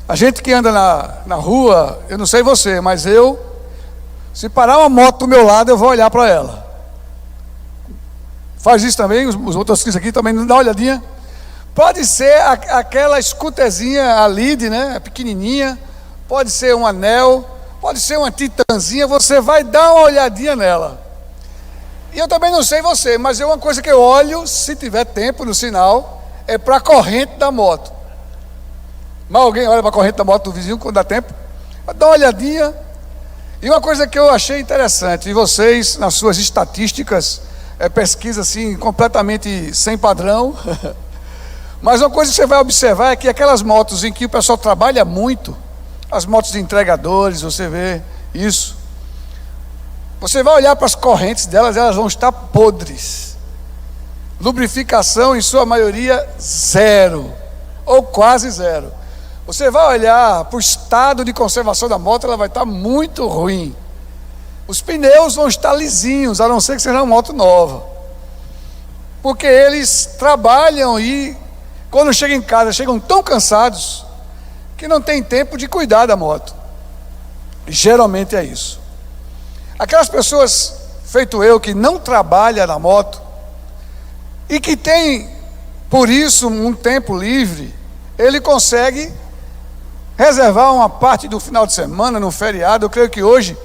A gente que anda na rua, eu não sei você, mas se parar uma moto do meu lado, eu vou olhar para ela. Faz isso também, os motociclistas aqui também não dá uma olhadinha. Pode ser aquela scooterzinha, a lead, né, pequenininha, pode ser um anel, pode ser uma titanzinha, você vai dar uma olhadinha nela. E eu também não sei você, mas uma coisa que eu olho, se tiver tempo no sinal, é para a corrente da moto. Mas alguém olha para a corrente da moto do vizinho quando dá tempo? Dá uma olhadinha. E uma coisa que eu achei interessante, e vocês, nas suas estatísticas, pesquisa assim, completamente sem padrão, mas uma coisa que você vai observar é que aquelas motos em que o pessoal trabalha muito, as motos de entregadores, você vê isso, você vai olhar para as correntes delas, elas vão estar podres. Lubrificação, em sua maioria, zero, ou quase zero. Você vai olhar para o estado de conservação da moto, ela vai estar muito ruim. Os pneus vão estar lisinhos, a não ser que seja uma moto nova. Porque eles trabalham e, quando chegam em casa, chegam tão cansados, que não tem tempo de cuidar da moto. Geralmente é isso. Aquelas pessoas, feito eu, que não trabalham na moto, e que tem, por isso, um tempo livre, ele consegue reservar uma parte do final de semana, no feriado. Eu creio que hoje,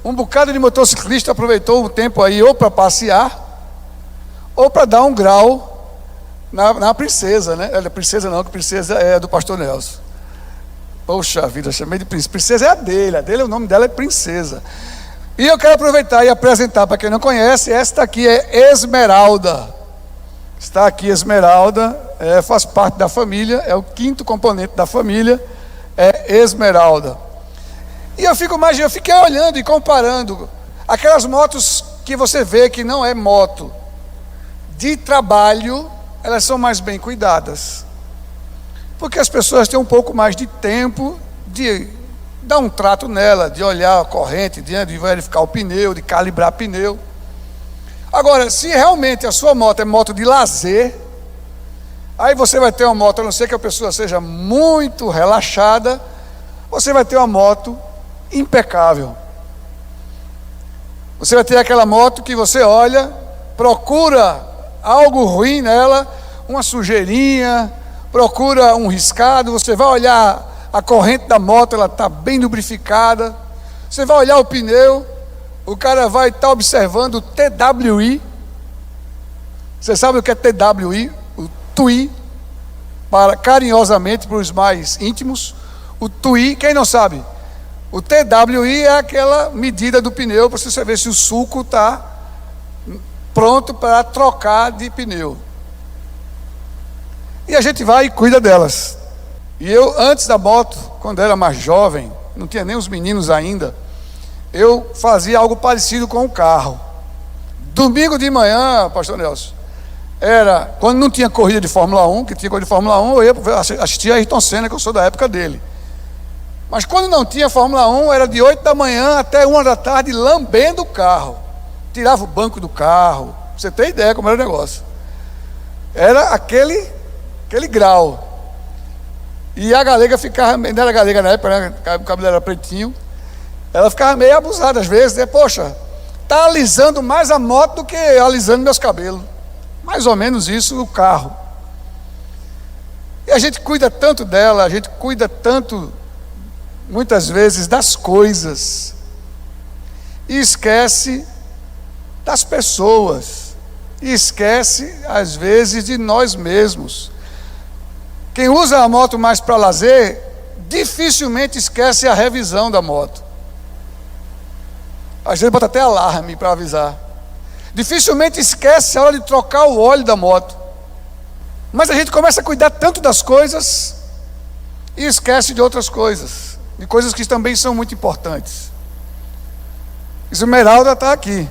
um bocado de motociclista aproveitou o tempo aí, ou para passear, ou para dar um grau na princesa, né? Princesa não, que princesa é do pastor Nelson. Poxa vida, chamei de princesa. Princesa é a dele, o nome dela é Princesa. E eu quero aproveitar e apresentar, para quem não conhece, esta aqui é Esmeralda. Está aqui Esmeralda, faz parte da família, é o quinto componente da família, é Esmeralda. E eu fiquei olhando e comparando aquelas motos que você vê que não é moto de trabalho, elas são mais bem cuidadas, porque as pessoas têm um pouco mais de tempo de dar um trato nela, de olhar a corrente, de verificar o pneu, de calibrar pneu. Agora, se realmente a sua moto é moto de lazer, aí você vai ter uma moto, a não ser que a pessoa seja muito relaxada, você vai ter uma moto impecável. Você vai ter aquela moto que você olha, procura algo ruim nela, uma sujeirinha, procura um riscado, você vai olhar a corrente da moto, ela está bem lubrificada, você vai olhar o pneu, o cara vai estar observando o TWI. Você sabe o que é TWI? O TWI, carinhosamente para os mais íntimos, o TWI, quem não sabe? O TWI é aquela medida do pneu para você ver se o sulco está pronto para trocar de pneu. E a gente vai e cuida delas. E eu, antes da moto, quando era mais jovem, não tinha nem os meninos ainda, eu fazia algo parecido com o carro. Domingo de manhã, pastor Nelson, era quando não tinha corrida de Fórmula 1, que tinha corrida de Fórmula 1, eu ia assistir a Ayrton Senna, que eu sou da época dele. Mas quando não tinha Fórmula 1, era de 8 da manhã até 1 da tarde, lambendo o carro. Tirava o banco do carro, pra você ter ideia como era o negócio. Era aquele grau. E a galega ficava, não era galega na época, né? O cabelo era pretinho, ela ficava meio abusada às vezes, né? Poxa, está alisando mais a moto do que alisando meus cabelos. Mais ou menos isso o carro. E a gente cuida tanto dela, a gente cuida tanto, muitas vezes, das coisas, e esquece das pessoas, e esquece, às vezes, de nós mesmos. Quem usa a moto mais para lazer, dificilmente esquece a revisão da moto. Às vezes bota até alarme para avisar. Dificilmente esquece a hora de trocar o óleo da moto. Mas a gente começa a cuidar tanto das coisas e esquece de outras coisas, de coisas que também são muito importantes. Esmeralda está aqui.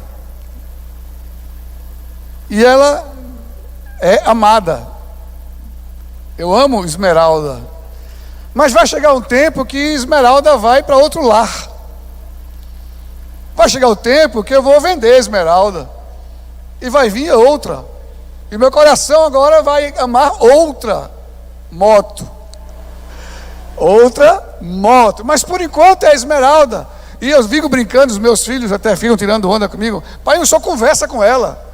E ela é amada. Eu amo Esmeralda. Mas vai chegar um tempo que Esmeralda vai para outro lar. Vai chegar o tempo que eu vou vender Esmeralda. E vai vir outra. E meu coração agora vai amar outra moto. outra moto. Mas por enquanto é a Esmeralda. E eu fico brincando, os meus filhos até ficam tirando onda comigo. Pai, eu só conversa com ela.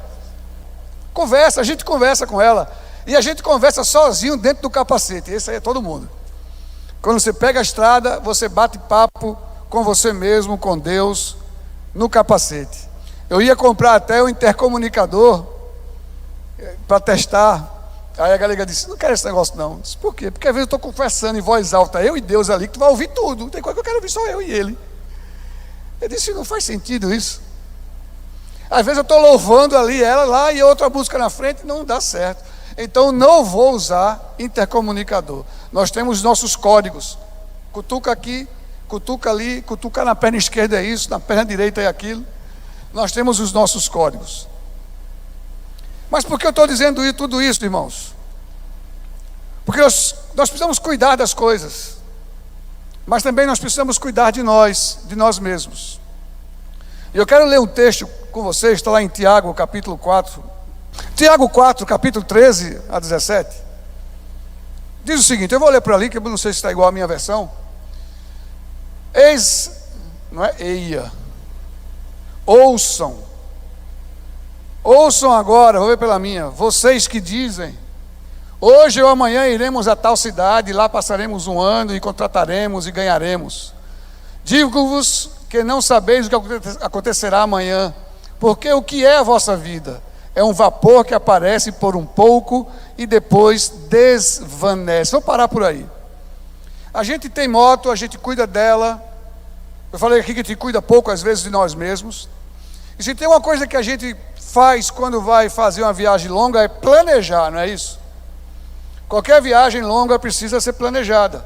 Conversa, a gente conversa com ela. E a gente conversa sozinho dentro do capacete. Esse aí é todo mundo. Quando você pega a estrada, você bate papo com você mesmo, com Deus, no capacete. Eu ia comprar até o intercomunicador para testar. Aí a galera disse, não quero esse negócio não. Eu disse, por quê? Porque às vezes eu estou confessando em voz alta, eu e Deus ali, que tu vai ouvir tudo. Tem coisa que eu quero ouvir só eu e ele. Eu disse, não faz sentido isso. Às vezes eu estou louvando ali, ela lá, e outra música na frente, não dá certo. Então não vou usar intercomunicador. Nós temos nossos códigos. Cutuca aqui, cutuca ali, cutuca na perna esquerda é isso, na perna direita é aquilo. Nós temos os nossos códigos. Mas por que eu estou dizendo tudo isso, irmãos? Porque nós precisamos cuidar das coisas. Mas também nós precisamos cuidar de nós mesmos. E eu quero ler um texto com vocês, está lá em Tiago, capítulo 4. Tiago 4, capítulo 13 a 17. Diz o seguinte, eu vou ler por ali, que eu não sei se está igual à minha versão. Não é eia. Ouçam agora, vou ver pela minha, vocês que dizem, hoje ou amanhã iremos a tal cidade, lá passaremos um ano e contrataremos e ganharemos. Digo-vos que não sabeis o que acontecerá amanhã, porque o que é a vossa vida? É um vapor que aparece por um pouco e depois desvanece. Vou parar por aí. A gente tem moto, a gente cuida dela. Eu falei aqui que a gente cuida pouco às vezes de nós mesmos. E se tem uma coisa que a gente faz quando vai fazer uma viagem longa é planejar, não é isso? Qualquer viagem longa precisa ser planejada.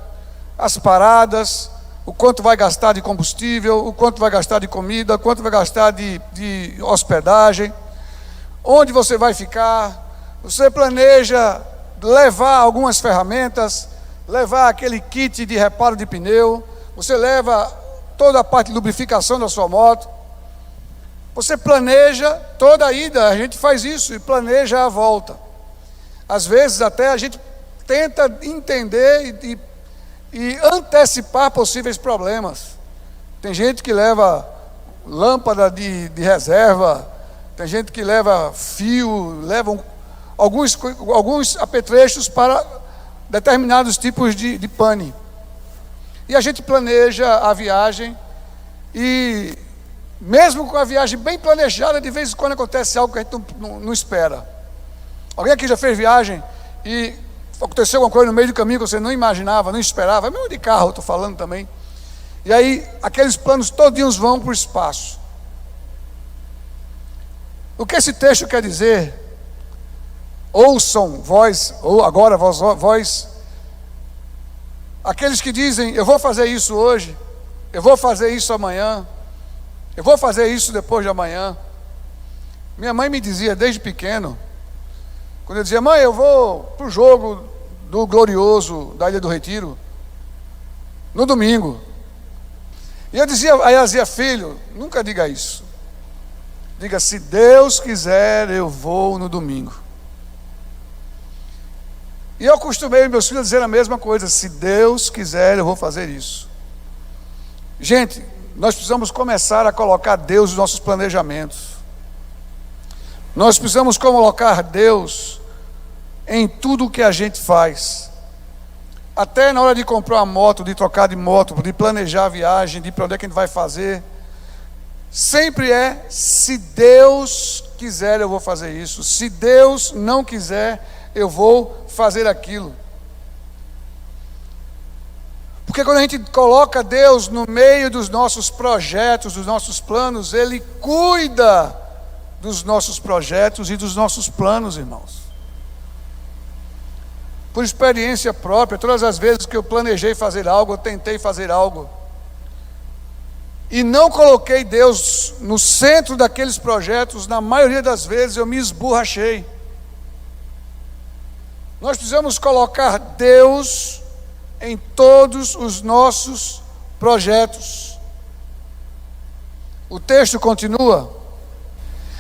As paradas, o quanto vai gastar de combustível, o quanto vai gastar de comida, o quanto vai gastar de hospedagem, onde você vai ficar. Você planeja levar algumas ferramentas, levar aquele kit de reparo de pneu, você leva toda a parte de lubrificação da sua moto. Você planeja toda a ida, a gente faz isso e planeja a volta. Às vezes até a gente tenta entender e antecipar possíveis problemas. Tem gente que leva lâmpada de reserva, tem gente que leva fio, levam alguns apetrechos para determinados tipos de pane. E a gente planeja a viagem e mesmo com a viagem bem planejada, de vez em quando acontece algo que a gente não espera. Alguém aqui já fez viagem e aconteceu alguma coisa no meio do caminho que você não imaginava, não esperava, mesmo de carro eu estou falando também. E aí aqueles planos todinhos vão para o espaço. O que esse texto quer dizer? Ouçam vós, ou agora vós, aqueles que dizem, eu vou fazer isso hoje, eu vou fazer isso amanhã, eu vou fazer isso depois de amanhã. Minha mãe me dizia desde pequeno, quando eu dizia, mãe, eu vou para o jogo do Glorioso da Ilha do Retiro, no domingo. E eu dizia, aí ela dizia, filho, nunca diga isso. Diga, se Deus quiser, eu vou no domingo. E eu acostumei meus filhos a dizer a mesma coisa, se Deus quiser, eu vou fazer isso. Gente, nós precisamos começar a colocar Deus nos nossos planejamentos. Nós precisamos colocar Deus em tudo o que a gente faz. Até na hora de comprar uma moto, de trocar de moto, de planejar a viagem, de para onde é que a gente vai fazer. Sempre é, se Deus quiser eu vou fazer isso. Se Deus não quiser, eu vou fazer aquilo. Porque quando a gente coloca Deus no meio dos nossos projetos, dos nossos planos, Ele cuida dos nossos projetos e dos nossos planos, irmãos. Por experiência própria, todas as vezes que eu planejei fazer algo, eu tentei fazer algo, e não coloquei Deus no centro daqueles projetos, na maioria das vezes eu me esborrachei. Nós precisamos colocar Deus em todos os nossos projetos. O texto continua: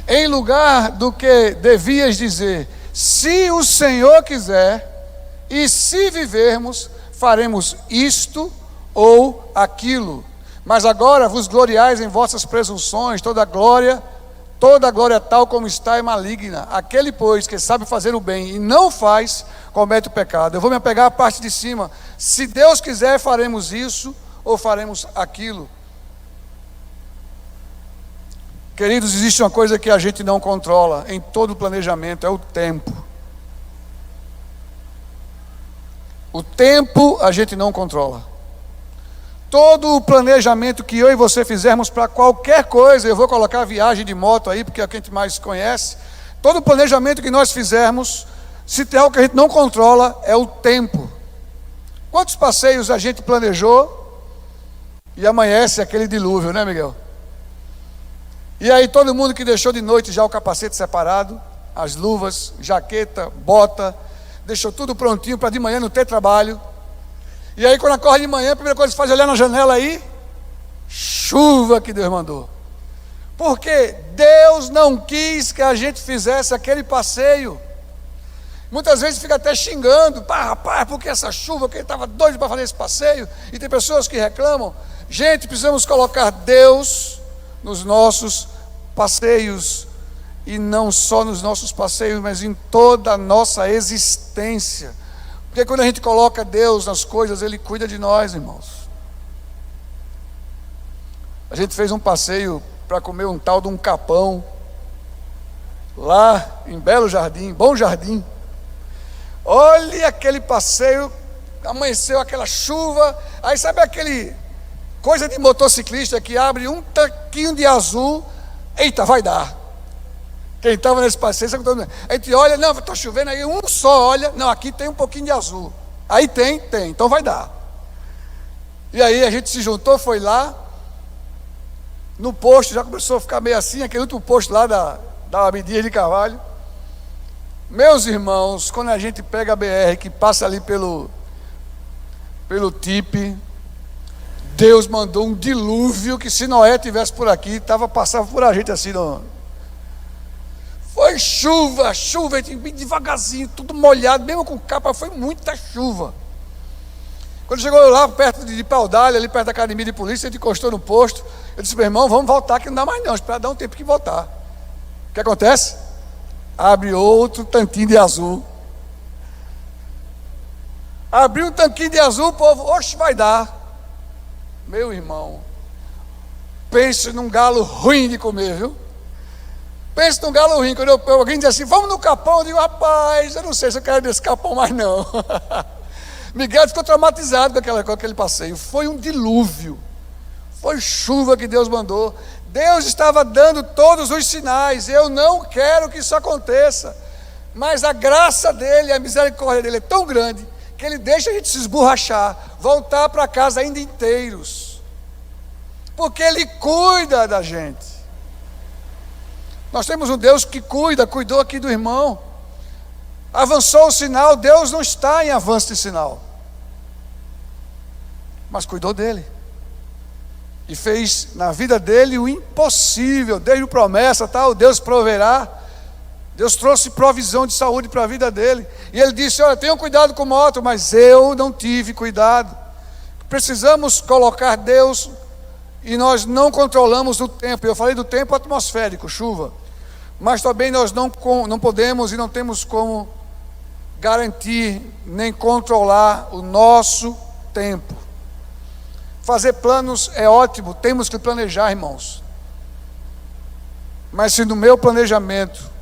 em lugar do que devias dizer, se o Senhor quiser, e se vivermos, faremos isto ou aquilo. Mas agora vos gloriais em vossas presunções, toda glória tal como está é maligna. Aquele, pois, que sabe fazer o bem e não faz, comete o pecado. Eu vou me apegar à parte de cima. Se Deus quiser, faremos isso ou faremos aquilo. Queridos, existe uma coisa que a gente não controla em todo o planejamento, é o tempo. O tempo a gente não controla. Todo o planejamento que eu e você fizermos para qualquer coisa, eu vou colocar a viagem de moto aí, porque é o que a gente mais conhece. Todo o planejamento que nós fizermos, se tem algo que a gente não controla, é o tempo. Quantos passeios a gente planejou e amanhece aquele dilúvio, né, Miguel? E aí todo mundo que deixou de noite já o capacete separado, as luvas, jaqueta, bota, deixou tudo prontinho para de manhã não ter trabalho. E aí quando acorda de manhã, a primeira coisa que faz é olhar na janela aí, chuva que Deus mandou. Porque Deus não quis que a gente fizesse aquele passeio. Muitas vezes fica até xingando, rapaz, porque essa chuva, que ele estava doido para fazer esse passeio. E tem pessoas que reclamam. Gente, precisamos colocar Deus nos nossos passeios. E não só nos nossos passeios, mas em toda a nossa existência. Porque quando a gente coloca Deus nas coisas, Ele cuida de nós, irmãos. A gente fez um passeio para comer um tal de um capão, lá em Belo Jardim, Bom Jardim. Olha aquele passeio, amanheceu aquela chuva, aí sabe aquele coisa de motociclista que abre um tanquinho de azul, eita, vai dar. Quem estava nesse passeio, a gente olha, não, está chovendo, aí um só olha, não, aqui tem um pouquinho de azul. Aí tem, então vai dar. E aí a gente se juntou, foi lá, no posto, já começou a ficar meio assim, aquele último posto lá da Abdias de Carvalho. Meus irmãos, quando a gente pega a BR, que passa ali pelo TIP, Deus mandou um dilúvio, que se Noé estivesse por aqui, passava por a gente assim, foi chuva, bem devagarzinho, tudo molhado, mesmo com capa, foi muita chuva. Quando chegou lá perto de Paudalho, ali perto da academia de polícia, a gente encostou no posto. Eu disse, meu irmão, vamos voltar, que não dá mais não, espera dar um tempo que voltar. O que acontece? Abre outro tanquinho de azul. Abriu um tanquinho de azul, o povo, oxe, vai dar. Meu irmão, pense num galo ruim de comer, viu? Pense num galo ruim. Quando alguém diz assim, vamos no capão, eu digo, rapaz, eu não sei se eu quero desse capão mais não. Miguel ficou traumatizado com aquele passeio. Foi um dilúvio. Foi chuva que Deus mandou. Deus estava dando todos os sinais. Eu não quero que isso aconteça. Mas a graça dele, a misericórdia dele é tão grande que ele deixa a gente se esborrachar, voltar para casa ainda inteiros. Porque ele cuida da gente. Nós temos um Deus que cuidou aqui do irmão. Avançou o sinal, Deus não está em avanço de sinal. Mas cuidou dele. E fez na vida dele o impossível, desde promessa, tal, Deus proverá. Deus trouxe provisão de saúde para a vida dele. E ele disse, olha, tenham cuidado com moto, mas eu não tive cuidado. Precisamos colocar Deus, e nós não controlamos o tempo. Eu falei do tempo atmosférico, chuva. Mas também nós não podemos e não temos como garantir, nem controlar o nosso tempo. Fazer planos é ótimo, temos que planejar, irmãos. Mas se no meu planejamento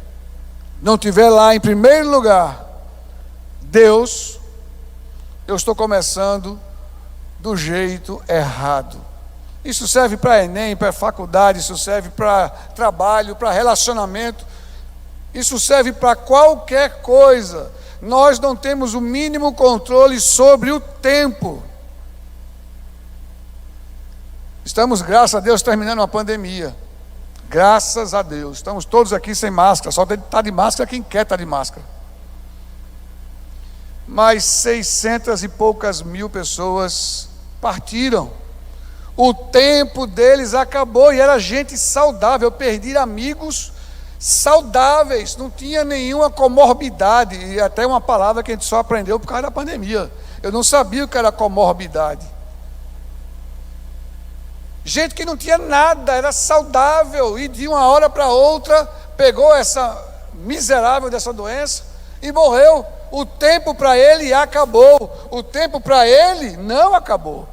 não tiver lá em primeiro lugar Deus, eu estou começando do jeito errado. Isso serve para Enem, para faculdade, isso serve para trabalho, para relacionamento, isso serve para qualquer coisa. Nós não temos o mínimo controle sobre o tempo. Estamos, graças a Deus, terminando uma pandemia. Graças a Deus. Estamos todos aqui sem máscara, só está de máscara quem quer estar de máscara. Mas 600 e poucas mil pessoas partiram. O tempo deles acabou e era gente saudável. Eu perdi amigos saudáveis, não tinha nenhuma comorbidade. E até uma palavra que a gente só aprendeu por causa da pandemia. Eu não sabia o que era comorbidade. Gente que não tinha nada, era saudável, e de uma hora para outra pegou essa miserável dessa doença e morreu. O tempo para ele acabou, o tempo para ele não acabou.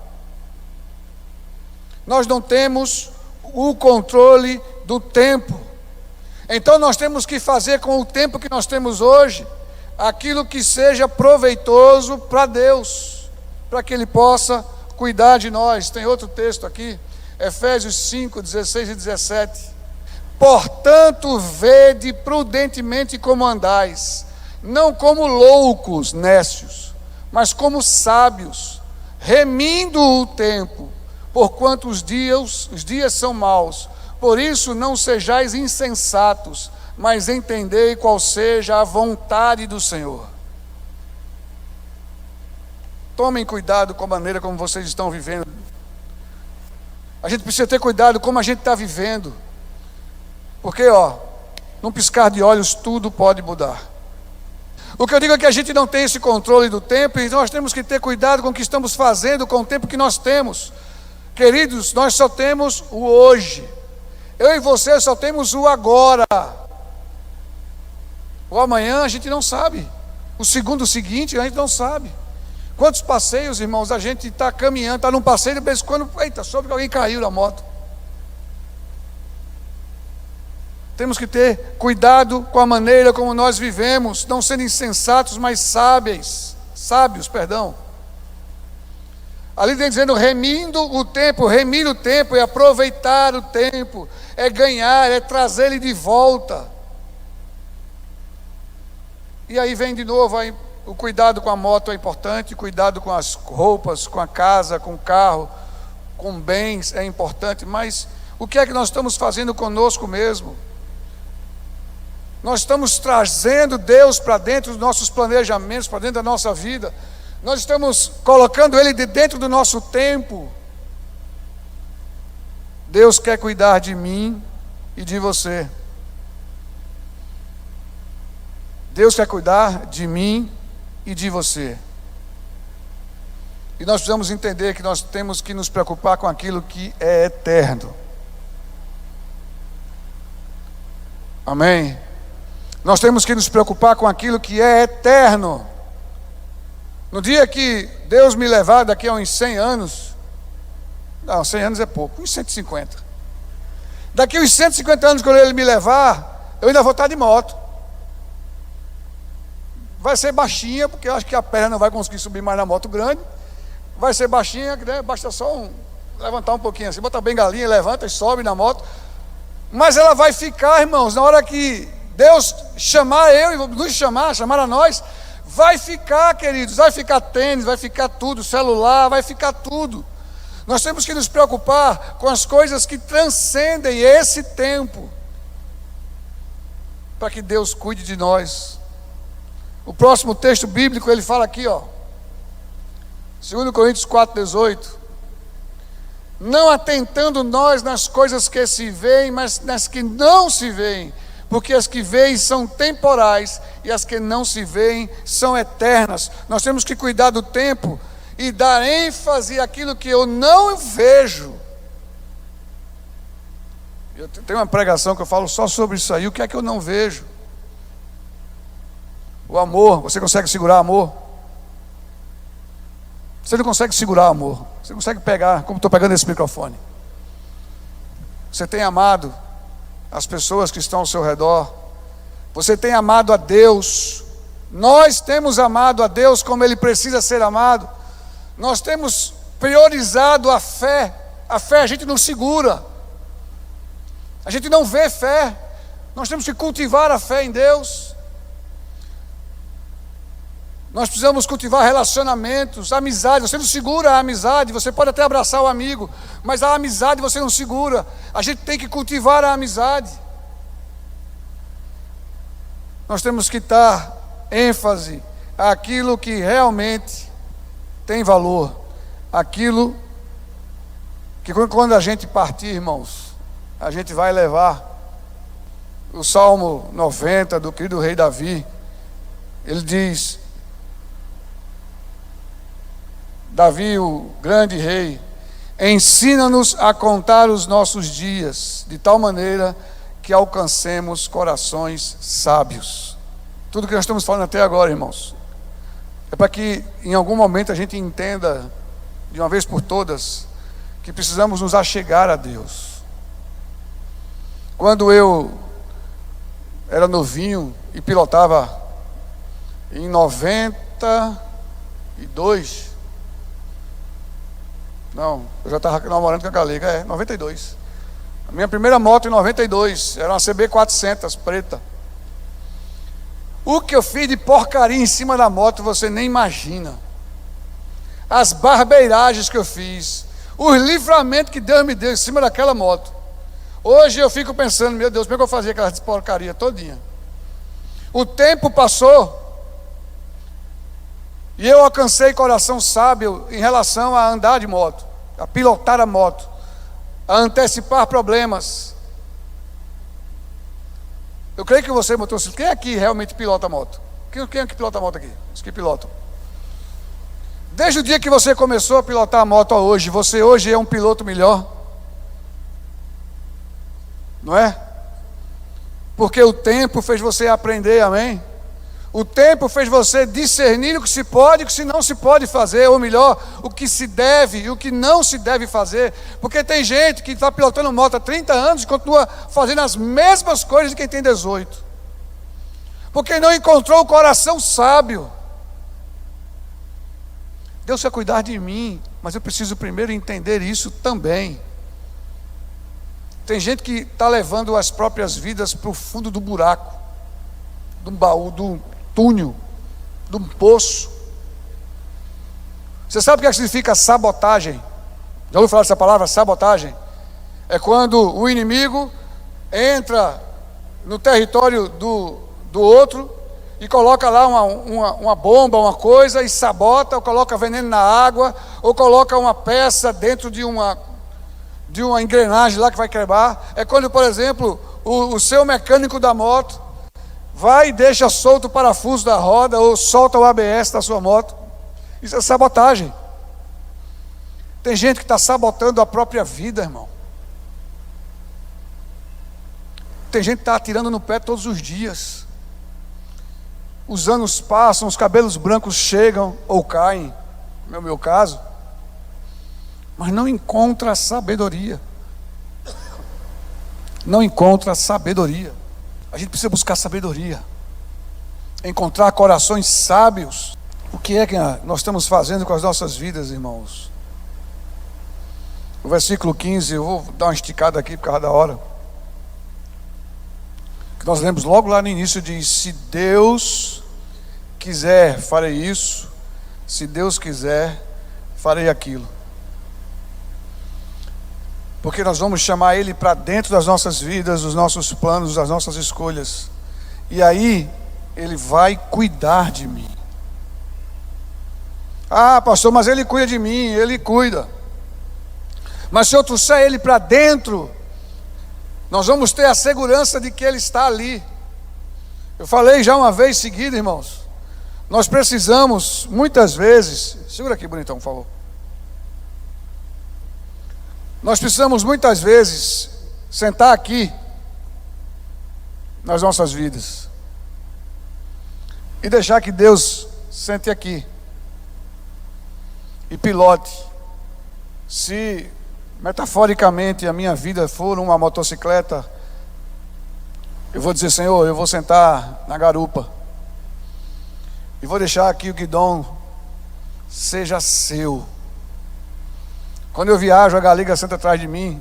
Nós não temos o controle do tempo. Então nós temos que fazer com o tempo que nós temos hoje aquilo que seja proveitoso para Deus, para que Ele possa cuidar de nós. Tem outro texto aqui, Efésios 5, 16 e 17. Portanto, vede prudentemente como andais, não como loucos, nécios, mas como sábios, remindo o tempo, porquanto os dias são maus. Por isso não sejais insensatos, mas entendei qual seja a vontade do Senhor. Tomem cuidado com a maneira como vocês estão vivendo. A gente precisa ter cuidado como a gente está vivendo, porque num piscar de olhos tudo pode mudar. O que eu digo é que a gente não tem esse controle do tempo, e nós temos que ter cuidado com o que estamos fazendo com o tempo que nós temos. Queridos, nós só temos o hoje. Eu e você só temos o agora. O amanhã a gente não sabe. O segundo seguinte a gente não sabe. Quantos passeios, irmãos, a gente está caminhando, está num passeio, de vez em quando, eita, soube que alguém caiu da moto. Temos que ter cuidado com a maneira como nós vivemos, não sendo insensatos, mas sábios. Ali vem dizendo, remir o tempo é aproveitar o tempo, é ganhar, é trazer ele de volta. E aí vem de novo, aí, o cuidado com a moto é importante, cuidado com as roupas, com a casa, com o carro, com bens é importante, mas o que é que nós estamos fazendo conosco mesmo? Nós estamos trazendo Deus para dentro dos nossos planejamentos, para dentro da nossa vida. Nós estamos colocando Ele de dentro do nosso tempo. Deus quer cuidar de mim e de você. Deus quer cuidar de mim e de você. E nós precisamos entender que nós temos que nos preocupar com aquilo que é eterno. Amém? Nós temos que nos preocupar com aquilo que é eterno. No dia que Deus me levar daqui a uns 100 anos, não, 100 anos é pouco, uns 150. Daqui a uns 150 anos, quando Ele me levar, eu ainda vou estar de moto. Vai ser baixinha, porque eu acho que a perna não vai conseguir subir mais na moto grande. Vai ser baixinha, né? Basta só levantar um pouquinho assim, bota a bengalinha, levanta e sobe na moto. Mas ela vai ficar, irmãos, na hora que Deus chamar eu e nos chamar a nós, vai ficar, queridos, vai ficar tênis, vai ficar tudo, celular, vai ficar tudo. Nós temos que nos preocupar com as coisas que transcendem esse tempo, para que Deus cuide de nós. O próximo texto bíblico, ele fala aqui, 2 Coríntios 4,18. Não atentando nós nas coisas que se veem, mas nas que não se veem, porque as que veem são temporais e as que não se veem são eternas. Nós temos que cuidar do tempo e dar ênfase àquilo que eu não vejo. Eu tenho uma pregação que eu falo só sobre isso aí. O que é que eu não vejo? O amor. Você consegue segurar amor? Você não consegue segurar amor. Você consegue pegar, como estou pegando esse microfone. Você tem amado as pessoas que estão ao seu redor. Você tem amado a Deus. Nós temos amado a Deus como Ele precisa ser amado. Nós temos priorizado a fé. A fé a gente não segura. A gente não vê fé. Nós temos que cultivar a fé em Deus. Nós precisamos cultivar relacionamentos, amizade. Você não segura a amizade. Você pode até abraçar o amigo, mas a amizade você não segura. A gente tem que cultivar a amizade. Nós temos que dar ênfase àquilo que realmente tem valor. Aquilo que quando a gente partir, irmãos, a gente vai levar. O Salmo 90 do querido rei Davi, ele diz: Davi, o grande rei, ensina-nos a contar os nossos dias, de tal maneira que alcancemos corações sábios. Tudo que nós estamos falando até agora, irmãos, é para que em algum momento a gente entenda, de uma vez por todas, que precisamos nos achegar a Deus. Quando eu era novinho e pilotava em 92, não, eu já estava namorando com a Galega, 92. A minha primeira moto em 92 era uma CB 400 preta. O que eu fiz de porcaria em cima da moto você nem imagina. As barbeiragens que eu fiz, os livramentos que Deus me deu em cima daquela moto. Hoje eu fico pensando, meu Deus, como é que eu fazia aquela porcaria todinha? O tempo passou e eu alcancei coração sábio em relação a andar de moto, a pilotar a moto, a antecipar problemas. Eu creio que você, motorista, quem aqui realmente pilota a moto? Quem é que pilota a moto aqui? Os que pilotam. Desde o dia que você começou a pilotar a moto a hoje, você hoje é um piloto melhor? Não é? Porque o tempo fez você aprender, amém? O tempo fez você discernir o que se pode e o que se não se pode fazer, ou melhor, o que se deve e o que não se deve fazer. Porque tem gente que está pilotando moto há 30 anos e continua fazendo as mesmas coisas de quem tem 18. Porque não encontrou o coração sábio. Deus vai cuidar de mim, mas eu preciso primeiro entender isso também. Tem gente que está levando as próprias vidas para o fundo do buraco, de um baú, de um túnel, de um poço. Você sabe o que significa sabotagem? Já ouviu falar dessa palavra, sabotagem? É quando o inimigo entra no território do outro e coloca lá uma bomba, uma coisa, e sabota, ou coloca veneno na água, ou coloca uma peça dentro de uma engrenagem lá que vai quebrar. É quando, por exemplo, o seu mecânico da moto vai e deixa solto o parafuso da roda, ou solta o ABS da sua moto. Isso é sabotagem. Tem gente que está sabotando a própria vida, irmão. Tem gente que está atirando no pé todos os dias. Os anos passam, os cabelos brancos chegam ou caem, no meu caso, mas não encontra sabedoria. Não encontra sabedoria. A gente precisa buscar sabedoria, encontrar corações sábios. O que é que nós estamos fazendo com as nossas vidas, irmãos? O versículo 15, eu vou dar uma esticada aqui por causa da hora. Que nós lemos logo lá no início, diz: se Deus quiser, farei isso. Se Deus quiser, farei aquilo. Porque nós vamos chamar Ele para dentro das nossas vidas, dos nossos planos, das nossas escolhas. E aí, Ele vai cuidar de mim. Ah, pastor, mas Ele cuida de mim. Ele cuida. Mas se eu trouxer Ele para dentro, nós vamos ter a segurança de que Ele está ali. Eu falei já uma vez seguida, irmãos. Nós precisamos, muitas vezes... Segura aqui, bonitão, por favor. Nós precisamos muitas vezes sentar aqui nas nossas vidas e deixar que Deus sente aqui e pilote. Se metaforicamente a minha vida for uma motocicleta, eu vou dizer: Senhor, eu vou sentar na garupa e vou deixar que o guidão seja seu. Quando eu viajo, a Galega senta atrás de mim.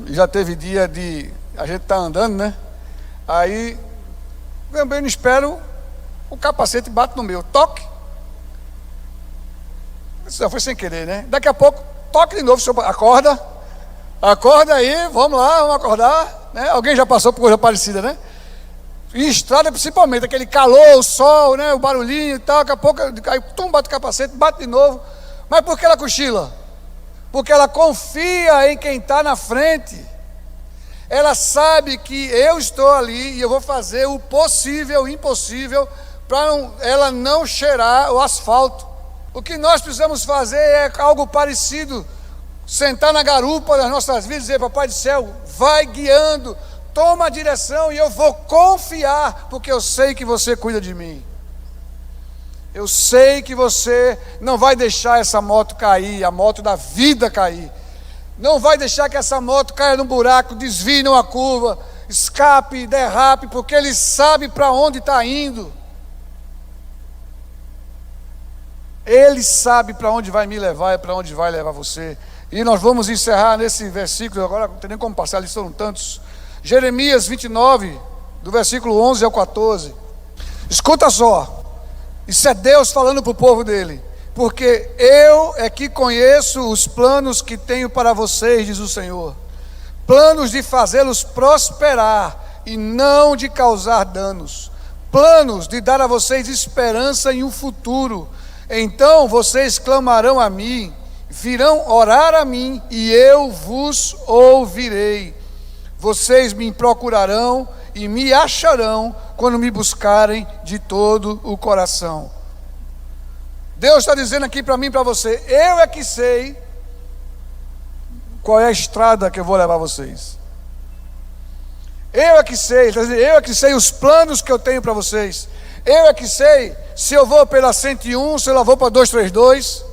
Já teve dia de a gente tá andando, né? Aí também não espero, o capacete bate no meu, toque. Isso já foi sem querer, né? Daqui a pouco, toque de novo, senhor, acorda aí, vamos lá, vamos acordar, né? Alguém já passou por coisa parecida, né? Em estrada principalmente, aquele calor, o sol, né? O barulhinho e tal, daqui a pouco aí, bate o capacete, bate de novo. Mas por que ela cochila? Porque ela confia em quem está na frente. Ela sabe que eu estou ali e eu vou fazer o possível, o impossível, para ela não cheirar o asfalto. O que nós precisamos fazer é algo parecido. Sentar na garupa das nossas vidas e dizer: Papai do céu, vai guiando, toma a direção e eu vou confiar, porque eu sei que você cuida de mim. Eu sei que você não vai deixar essa moto cair, a moto da vida cair. Não vai deixar que essa moto caia num buraco, desvie numa curva, escape, derrape, porque Ele sabe para onde está indo. Ele sabe para onde vai me levar e para onde vai levar você. E nós vamos encerrar nesse versículo, agora não tem nem como passar, eles são tantos. Jeremias 29, do versículo 11 ao 14. Escuta só, isso é Deus falando para o povo dele. Porque eu é que conheço os planos que tenho para vocês, diz o Senhor. Planos de fazê-los prosperar e não de causar danos. Planos de dar a vocês esperança em um futuro. Então vocês clamarão a mim, virão orar a mim e eu vos ouvirei. Vocês me procurarão e me acharão quando me buscarem de todo o coração. Deus está dizendo aqui para mim e para você: eu é que sei qual é a estrada que eu vou levar vocês. Eu é que sei, eu é que sei os planos que eu tenho para vocês. Eu é que sei se eu vou pela 101, se eu vou para 232.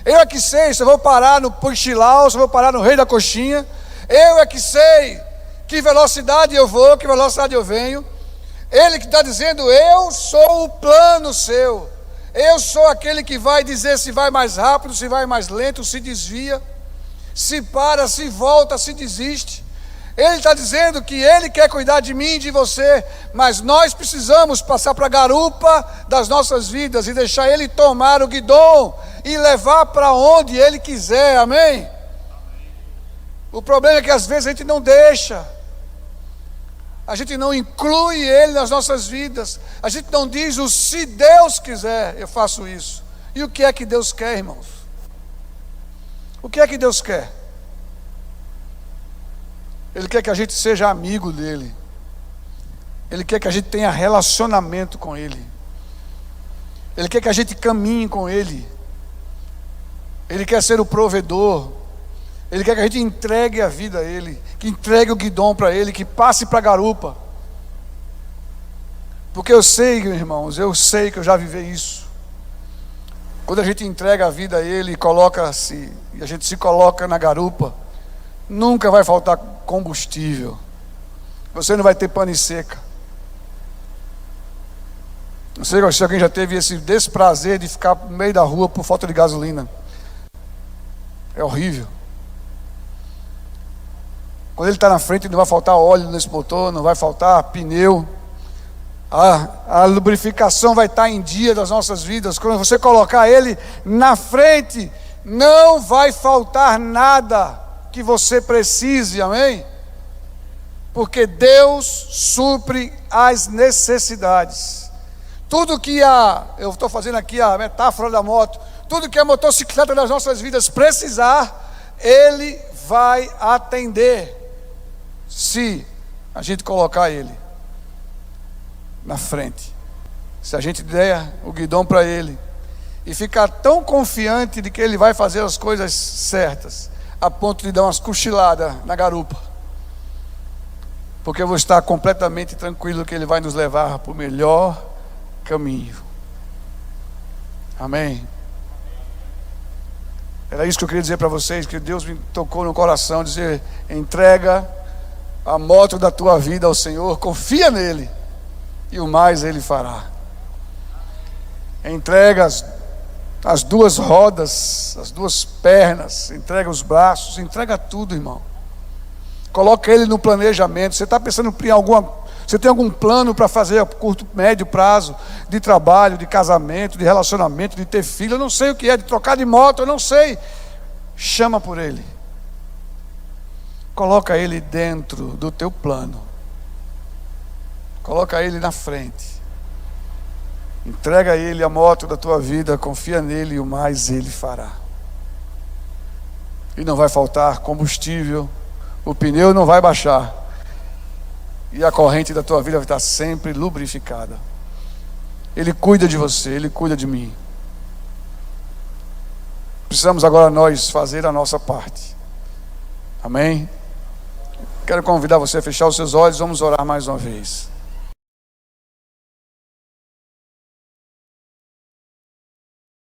Eu é que sei se eu vou parar no Puxilau, se eu vou parar no Rei da Coxinha. Eu é que sei que velocidade eu vou, que velocidade eu venho. Ele que está dizendo: eu sou o plano seu. Eu sou aquele que vai dizer se vai mais rápido, se vai mais lento, se desvia, se para, se volta, se desiste. Ele está dizendo que Ele quer cuidar de mim e de você, mas nós precisamos passar para a garupa das nossas vidas e deixar Ele tomar o guidão e levar para onde Ele quiser, amém? O problema é que às vezes a gente não deixa, a gente não inclui Ele nas nossas vidas, a gente não diz o se Deus quiser, eu faço isso. E o que é que Deus quer, irmãos? O que é que Deus quer? Ele quer que a gente seja amigo dEle. Ele quer que a gente tenha relacionamento com Ele. Ele quer que a gente caminhe com Ele. Ele quer ser o provedor. Ele quer que a gente entregue a vida a Ele, que entregue o guidão para Ele, que passe para a garupa. Porque eu sei, irmãos, eu sei que eu já vivi isso. Quando a gente entrega a vida a Ele e a gente se coloca na garupa, nunca vai faltar combustível. Você não vai ter pane seca. Não sei se alguém já teve esse desprazer de ficar no meio da rua por falta de gasolina. É horrível. Quando Ele está na frente, não vai faltar óleo nesse motor, não vai faltar pneu. A lubrificação vai estar em dia das nossas vidas. Quando você colocar Ele na frente, não vai faltar nada que você precise, amém? Porque Deus supre as necessidades. Tudo que eu estou fazendo aqui a metáfora da moto, tudo que a motocicleta das nossas vidas precisar, Ele vai atender, se a gente colocar Ele na frente. Se a gente der o guidão para Ele e ficar tão confiante de que Ele vai fazer as coisas certas, a ponto de dar umas cochiladas na garupa, porque eu vou estar completamente tranquilo que Ele vai nos levar para o melhor caminho. Amém? Era isso que eu queria dizer para vocês, que Deus me tocou no coração, dizer: entrega a moto da tua vida ao Senhor, confia nele, e o mais Ele fará. Entrega as duas rodas, as duas pernas, entrega os braços, entrega tudo, irmão. Coloca Ele no planejamento. Você está pensando em você tem algum plano para fazer a curto, médio prazo, de trabalho, de casamento, de relacionamento, de ter filho? Eu não sei o que é, de trocar de moto, eu não sei. Chama por Ele. Coloca Ele dentro do teu plano. Coloca Ele na frente. Entrega a Ele a moto da tua vida, confia nele e o mais Ele fará. E não vai faltar combustível, o pneu não vai baixar, e a corrente da tua vida vai estar sempre lubrificada. Ele cuida de você, Ele cuida de mim. precisamos agora nós fazer a nossa parte. Amém? Quero convidar você a fechar os seus olhos, vamos orar mais uma vez.